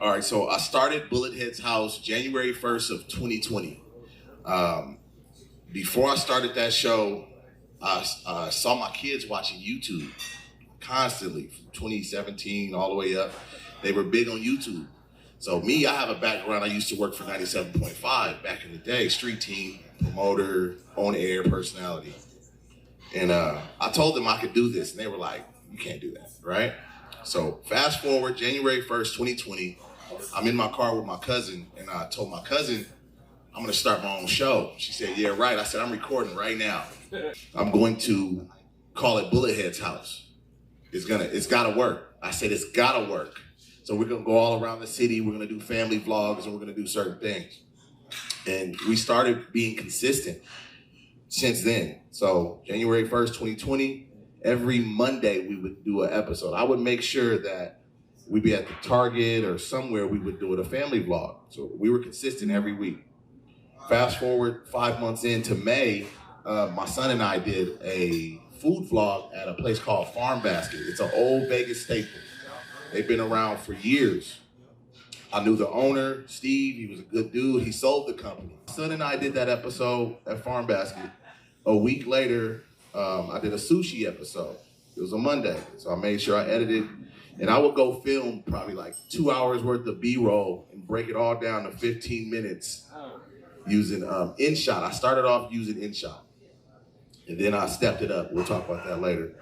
All right, so I started BulletHead's house January 1st of 2020. Before I started that show, I saw my kids watching YouTube constantly from 2017 all the way up. They were big on YouTube. So me, I have a background. I used to work for 97.5 back in the day, street team, promoter, on-air personality. And I told them I could do this, and they were like, you can't do that, right? So fast forward, January 1st, 2020, I'm in my car with my cousin, and I told my cousin, I'm gonna start my own show. She said, yeah, right. I said, I'm recording right now. I'm going to call it BulletHead's house. It's gotta work. I said, it's gotta work. So we're gonna go all around the city, we're gonna do family vlogs, and we're gonna do certain things. And we started being consistent since then. So January 1st, 2020, every Monday we would do an episode. I would make sure that we'd be at the Target or somewhere, we would do it a family vlog. So we were consistent every week. Fast forward 5 months into May, my son and I did a food vlog at a place called Farm Basket. It's an old Vegas staple. They've been around for years. I knew the owner, Steve. He was a good dude. He sold the company. My son and I did that episode at Farm Basket. A week later, I did a sushi episode. It was a Monday, so I made sure I edited. And I would go film probably like 2 hours worth of B-roll and break it all down to 15 minutes using InShot. I started off using InShot, and then I stepped it up. We'll talk about that later.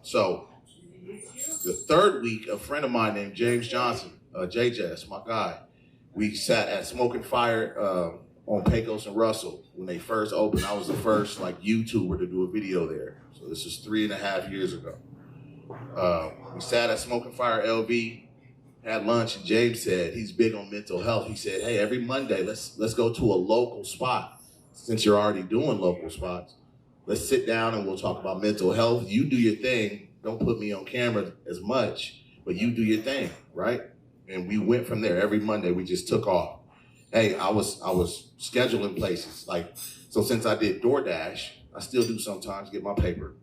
So the third week, a friend of mine named James Johnson, JJ, that's my guy, we sat at Smoking Fire on Pecos and Russell when they first opened. I was the first like YouTuber to do a video there. So this is 3.5 years ago. We sat at Smoking Fire LV, had lunch, and James said he's big on mental health. He said, hey, every Monday, let's go to a local spot. Since you're already doing local spots, let's sit down and we'll talk about mental health. You do your thing. Don't put me on camera as much, but you do your thing, right? And we went from there. Every Monday, we just took off. Hey, I was scheduling places. Like, so since I did DoorDash, I still do sometimes get my paper.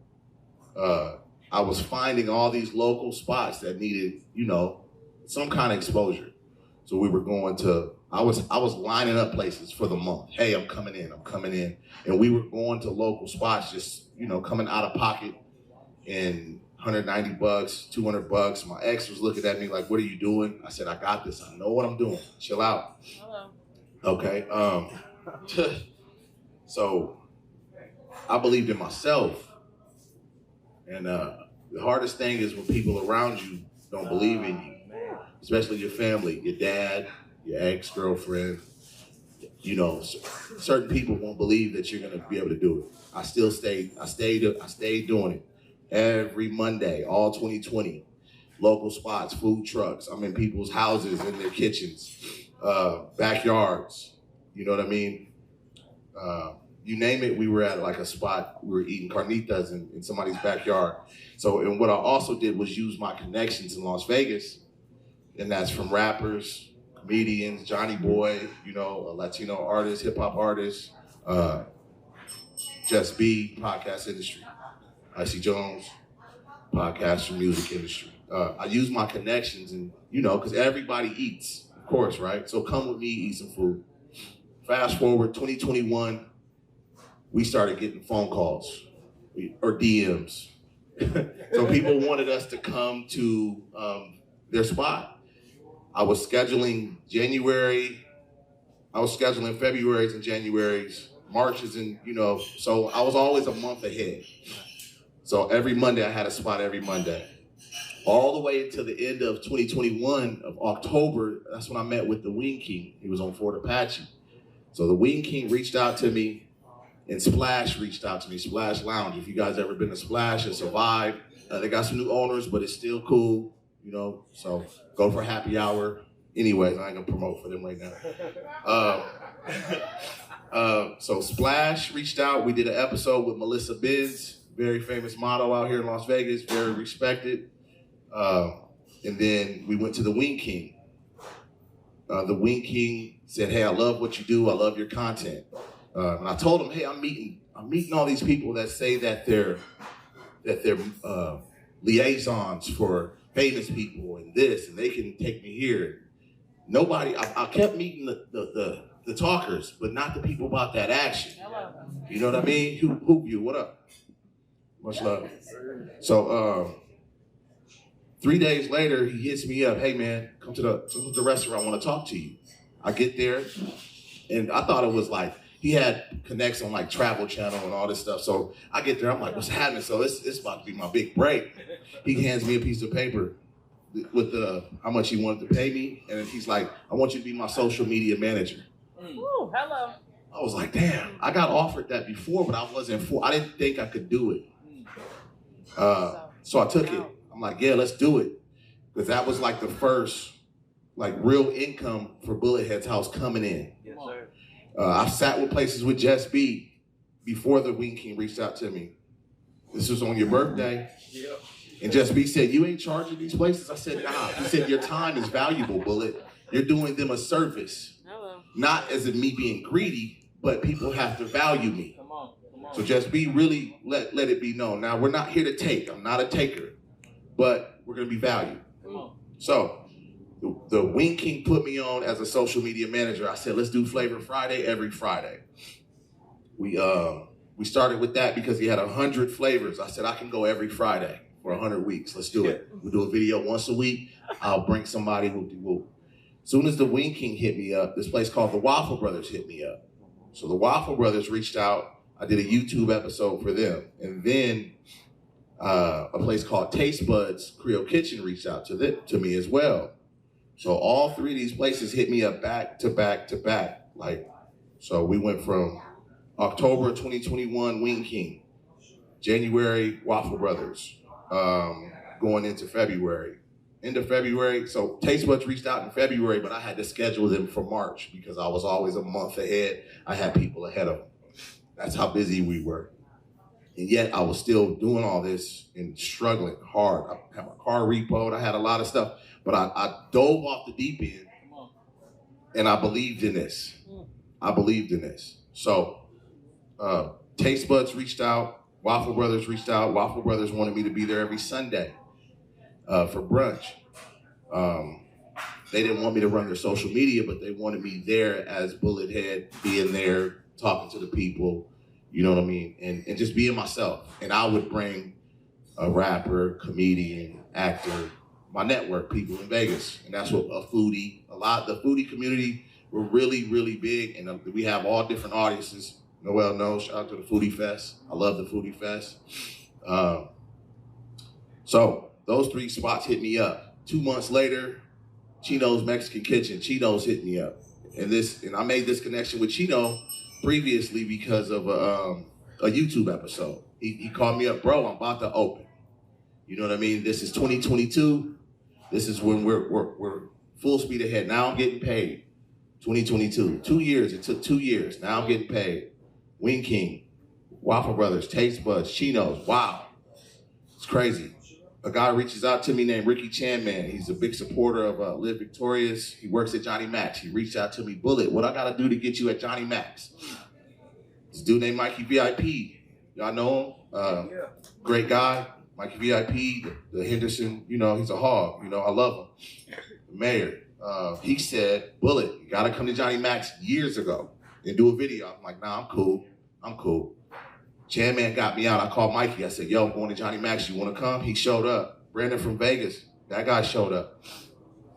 I was finding all these local spots that needed, you know, some kind of exposure. So we were going to, I was lining up places for the month. Hey, I'm coming in. And we were going to local spots, just, you know, coming out of pocket and $190, $200. My ex was looking at me like, what are you doing? I said, I got this. I know what I'm doing. Chill out. Hello. Okay. So I believed in myself. And the hardest thing is when people around you don't believe in you, especially your family, your dad, your ex-girlfriend. You know, certain people won't believe that you're gonna be able to do it. I stayed doing it. Every Monday, all 2020, local spots, food trucks. I'm in people's houses, in their kitchens, backyards. You know what I mean? You name it, we were at like a spot, we were eating carnitas in somebody's backyard. So, and what I also did was use my connections in Las Vegas, and that's from rappers, comedians, Johnny Boy, you know, a Latino artist, hip hop artist, Just B, podcast industry. Icy Jones, podcast music industry. I use my connections and, you know, because everybody eats, of course, right? So come with me, eat some food. Fast forward, 2021, we started getting phone calls or DMs. So people wanted us to come to their spot. I was scheduling February's and January's, March's, and, you know, so I was always a month ahead. So every Monday, I had a spot every Monday. All the way until the end of 2021, of October, that's when I met with the Wing King. He was on Fort Apache. So the Wing King reached out to me, and Splash reached out to me, Splash Lounge. If you guys ever been to Splash, it's a vibe. They got some new owners, but it's still cool, you know, so go for happy hour. Anyways, I ain't gonna promote for them right now. So Splash reached out. We did an episode with Melissa Benz, very famous model out here in Las Vegas, very respected. And then we went to the Wing King. The Wing King said, hey, I love what you do. I love your content. And I told him, hey, I'm meeting all these people that say that they're liaisons for famous people and this, and they can take me here. Nobody, I kept meeting the talkers, but not the people about that action. You know what I mean? Hoop you, what up? Much love. So 3 days later, he hits me up. Hey man, come to the restaurant. I want to talk to you. I get there, and I thought it was like he had connects on like Travel Channel and all this stuff. So I get there, I'm like, what's happening? So it's about to be my big break. He hands me a piece of paper with how much he wanted to pay me, and he's like, I want you to be my social media manager. Ooh, hello. I was like, damn, I got offered that before, but I didn't think I could do it. So I took it. I'm like, yeah, let's do it. Because that was like the first like real income for BulletHead's house coming in. Yes, sir. I sat with places with Just B before the Wing King reached out to me. This was on your birthday. Yep. And Just B said, you ain't charging these places? I said, nah. He said, your time is valuable, Bullet. You're doing them a service. Hello. Not as in me being greedy, but people have to value me. Come on. So Just be really let it be known. Now, we're not here to take. I'm not a taker, but we're going to be valued. Come on. So the Wing King put me on as a social media manager. I said, let's do Flavor Friday every Friday. We started with that because he had 100 flavors. I said, I can go every Friday for 100 weeks. Let's do it. We'll do a video once a week. I'll bring somebody who will. As soon as the Wing King hit me up, this place called the Waffle Brothers hit me up. So the Waffle Brothers reached out. I did a YouTube episode for them. And then a place called Taste Buds Creole Kitchen reached out to me as well. So all three of these places hit me up back to back to back. So we went from October 2021, Wing King, January, Waffle Brothers, going into February. End of February, so Taste Buds reached out in February, but I had to schedule them for March because I was always a month ahead. I had people ahead of them. That's how busy we were. And yet I was still doing all this and struggling hard. I had my car repoed, I had a lot of stuff, but I dove off the deep end and I believed in this. I believed in this. So Taste Buds reached out, Waffle Brothers reached out. Waffle Brothers wanted me to be there every Sunday for brunch. They didn't want me to run their social media, but they wanted me there as BulletHead, being there, talking to the people, you know what I mean? And just being myself. And I would bring a rapper, comedian, actor, my network people in Vegas. And that's what a foodie, the foodie community, we're really, really big. And we have all different audiences. Noel knows, shout out to the Foodie Fest. I love the Foodie Fest. So those three spots hit me up. 2 months later, Chino's Mexican Kitchen, Chino's hit me up. And I made this connection with Chino previously because of a YouTube episode. He called me up, bro, I'm about to open. You know what I mean? This is 2022. This is when we're full speed ahead. Now I'm getting paid. 2022, 2 years, it took 2 years. Now I'm getting paid. Wing King, Waffle Brothers, Taste Buds, Chino's, wow. It's crazy. A guy reaches out to me named Ricky Chanman. He's a big supporter of Live Victorious. He works at Johnny Mac's. He reached out to me, Bullet, what I gotta do to get you at Johnny Mac's? This dude named Mikey VIP. Y'all know him? Great guy. Mikey VIP, the Henderson, he's a hog. I love him. The mayor. He said, Bullet, you gotta come to Johnny Mac's years ago and do a video. I'm like, nah, I'm cool. Chanman got me out. I called Mikey. I said, yo, I'm going to Johnny Mac's. You want to come? He showed up. Brandon from Vegas. That guy showed up.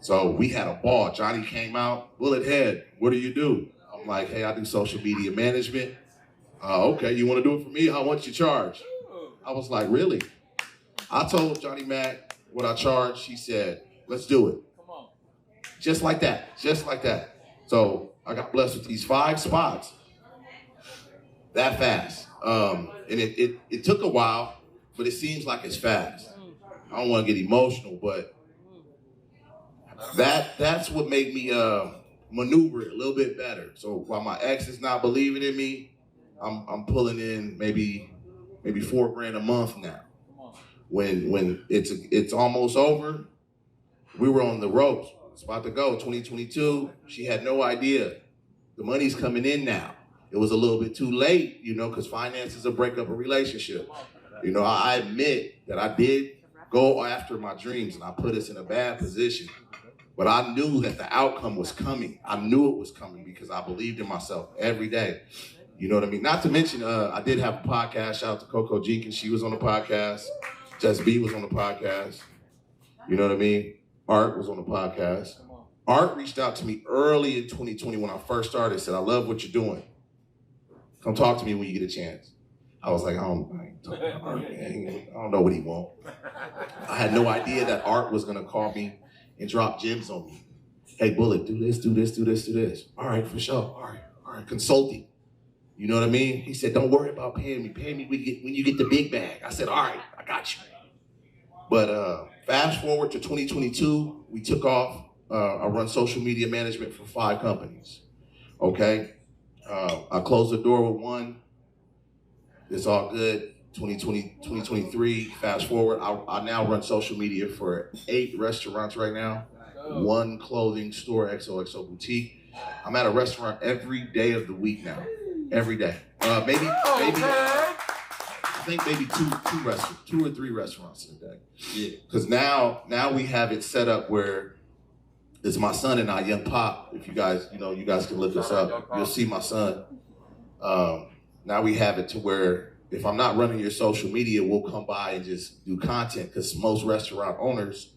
So we had a ball. Johnny came out. BulletHead, what do you do? I'm like, hey, I do social media management. Okay, you want to do it for me? How much you charge? I was like, really? I told Johnny Mac what I charged. He said, let's do it. Come on. Just like that. So I got blessed with these 5 spots that fast. And it took a while, but it seems like it's fast. I don't want to get emotional, but that's what made me maneuver it a little bit better. So while my ex is not believing in me, I'm pulling in maybe $4,000 a month now. When it's almost over, we were on the ropes. It's about to go, 2022. She had no idea. The money's coming in now. It was a little bit too late, because finances will break up a relationship. I admit that I did go after my dreams, and I put us in a bad position. But I knew that the outcome was coming. I knew it was coming because I believed in myself every day. You know what I mean? Not to mention, I did have a podcast. Shout out to Coco Jenkins. She was on the podcast. Just B was on the podcast. You know what I mean? Art was on the podcast. Art reached out to me early in 2020 when I first started. Said, I love what you're doing. Come talk to me when you get a chance. I was like, I ain't talking to Art, man. I don't know what he want. I had no idea that Art was going to call me and drop gems on me. Hey, Bullet, do this, do this, do this, do this. All right, for sure. All right, consulting. You know what I mean? He said, don't worry about paying me. Pay me when you get the big bag. I said, all right, I got you. But fast forward to 2022, we took off. I run social media management for 5 companies, okay? I closed the door with one. It's all good. 2023, fast forward, I now run social media for 8 restaurants right now, 1 clothing store, XOXO boutique. I'm at a restaurant every day of the week now, every day. Maybe I think maybe two or three restaurants in a day. Yeah. Because now we have it set up where it's my son and I, Young Pop. If you guys, you guys can look us up. You'll see my son. Now we have it to where if I'm not running your social media, we'll come by and just do content, because most restaurant owners,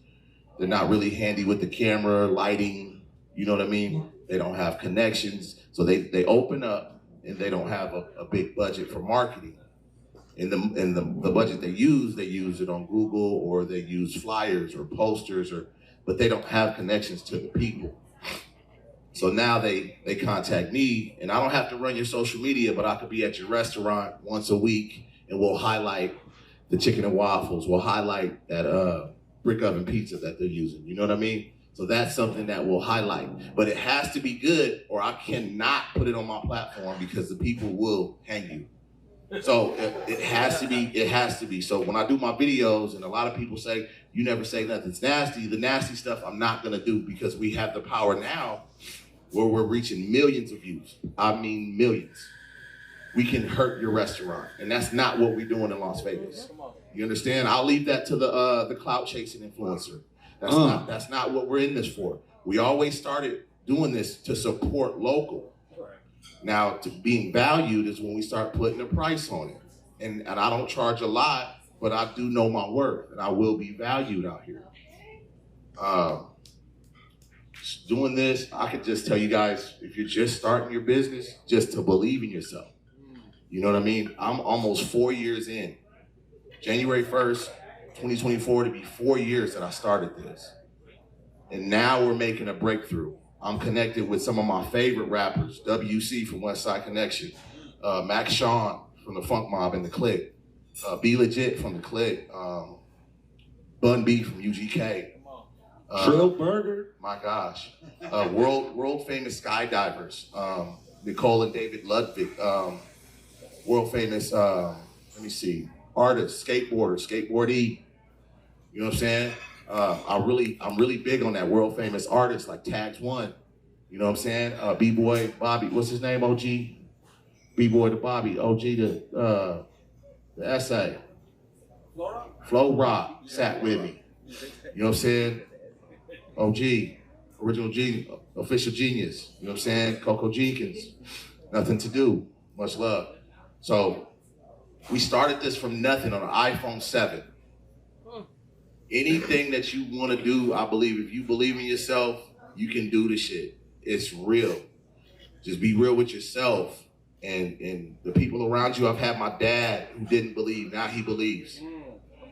they're not really handy with the camera, lighting, you know what I mean? They don't have connections. So they open up and they don't have a big budget for marketing. And the budget they use it on Google, or they use flyers or posters, but they don't have connections to the people. So now they contact me, and I don't have to run your social media, but I could be at your restaurant once a week, and we'll highlight the chicken and waffles. We'll highlight that brick oven pizza that they're using. You know what I mean? So that's something that we'll highlight. But it has to be good, or I cannot put it on my platform, because the people will hang you. So it has to be. So when I do my videos, and a lot of people say, you never say nothing's nasty, the nasty stuff I'm not gonna do, because we have the power now where we're reaching millions of views. I mean millions. We can hurt your restaurant, and that's not what we're doing in Las Vegas. You understand? I'll leave that to the clout chasing influencer. That's not what we're in this for. We always started doing this to support local. Now, to being valued is when we start putting a price on it. And I don't charge a lot, but I do know my worth, and I will be valued out here. Doing this, I could just tell you guys, if you're just starting your business, just to believe in yourself. You know what I mean? I'm almost 4 years in. January 1st, 2024, to be 4 years that I started this. And now we're making a breakthrough. I'm connected with some of my favorite rappers, WC from West Side Connection, Max Sean from the Funk Mob and the Click, Be Legit from the Click, Bun B from UGK. Trill Burger. My gosh. World famous skydivers, Nicole and David Ludwig, world famous, artists, skateboardie, you know what I'm saying? I'm really big on that world famous artists like Tags One, you know what I'm saying? B-Boy Bobby, what's his name, OG? B-Boy to Bobby, OG the essay. Flo Rock sat with me, you know what I'm saying? OG, original G, official genius, you know what I'm saying? Coco Jenkins, nothing to do, much love. So we started this from nothing on an iPhone 7. Anything that you want to do, I believe, if you believe in yourself, you can do the shit. It's real. Just be real with yourself and the people around you. I've had my dad who didn't believe, now he believes.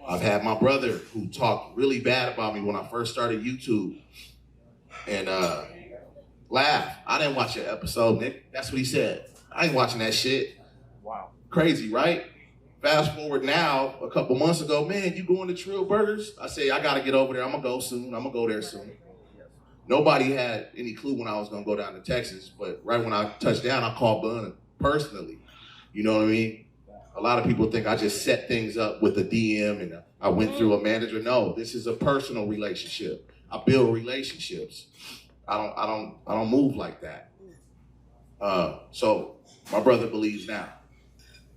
I've had my brother who talked really bad about me when I first started YouTube and laugh. I didn't watch your episode, Nick. That's what he said. I ain't watching that shit. Wow. Crazy, right? Fast forward now, a couple months ago, man, you going to Trill Burgers? I say, I gotta get over there. I'm gonna go soon. I'm gonna go there soon. Nobody had any clue when I was gonna go down to Texas, but right when I touched down, I called Bun personally. You know what I mean? A lot of people think I just set things up with a DM and I went through a manager. No, this is a personal relationship. I build relationships. I don't move like that. So my brother believes now.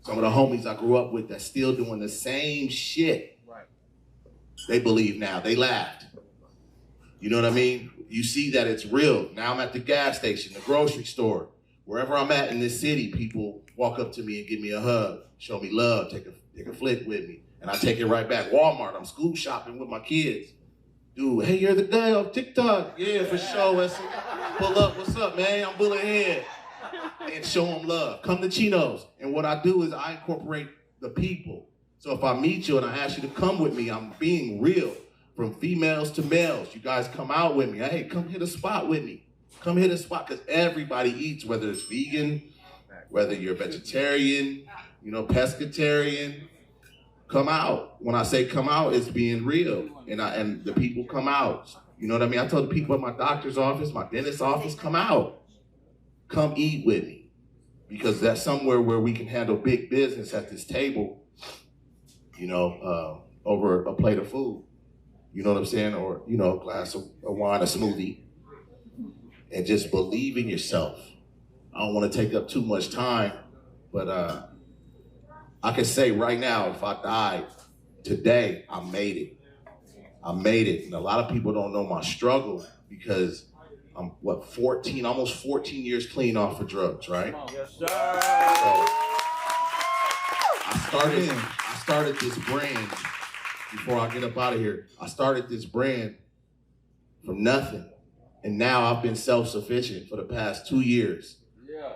Some of the homies I grew up with that's still doing the same shit. Right. They believe now. They laughed. You know what I mean? You see that it's real. Now I'm at the gas station, the grocery store, wherever I'm at in this city, people walk up to me and give me a hug, show me love, take a flick with me, and I take it right back. Walmart, I'm school shopping with my kids. Dude, hey, you're the guy on TikTok. Yeah, for sure. Pull up, what's up, man? I'm BulletHead. And show them love. Come to Chino's. And what I do is I incorporate the people. So if I meet you and I ask you to come with me, I'm being real. From females to males, you guys come out with me. Hey, come hit a spot with me. Come hit a spot, because everybody eats, whether it's vegan, whether you're vegetarian, you know, pescatarian. Come out. When I say come out, it's being real. And the people come out. You know what I mean? I told the people at my doctor's office, my dentist's office, come out. Come eat with me. Because that's somewhere where we can handle big business at this table, you know, over a plate of food. You know what I'm saying? Or, you know, a glass of wine, a smoothie. And just believe in yourself. I don't want to take up too much time, but I can say right now, if I died today, I made it. I made it. And a lot of people don't know my struggle because I'm, almost 14 years clean off of drugs, right? Yes, sir. So I started this brand, before I get up out of here, I started this brand from nothing. And now I've been self-sufficient for the past 2 years.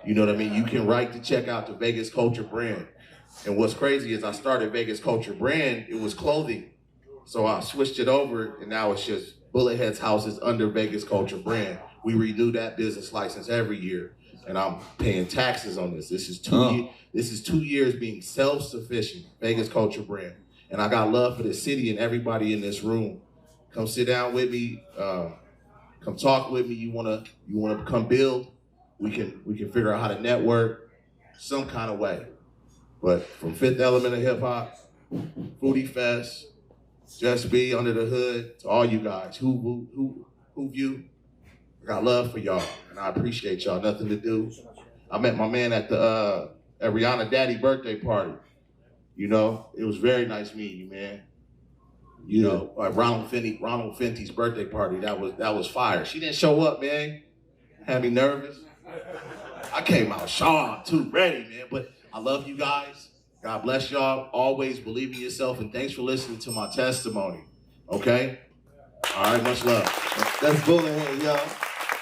You know what I mean? You can write the check out to Vegas Culture Brand. And what's crazy is I started Vegas Culture Brand, it was clothing. So I switched it over and now it's just BulletHead's house is under Vegas Culture Brand. We renew that business license every year. And I'm paying taxes on this. This is 2 years being self-sufficient, Vegas Culture Brand. And I got love for the city and everybody in this room. Come sit down with me, come talk with me. You wanna come build? We can figure out how to network some kind of way. But from Fifth Element of Hip Hop, Foodie Fest, Just Be Under the Hood, to all you guys who view, I got love for y'all, and I appreciate y'all. Nothing to do. I met my man at the at Rihanna Daddy birthday party. You know, it was very nice meeting you, man. You know, Ronald Fenty's birthday party, that was fire. She didn't show up, man. Had me nervous. I came out sharp too, ready, man. But I love you guys. God bless y'all. Always believe in yourself, and thanks for listening to my testimony. Okay? All right, much love. That's BulletHead, y'all.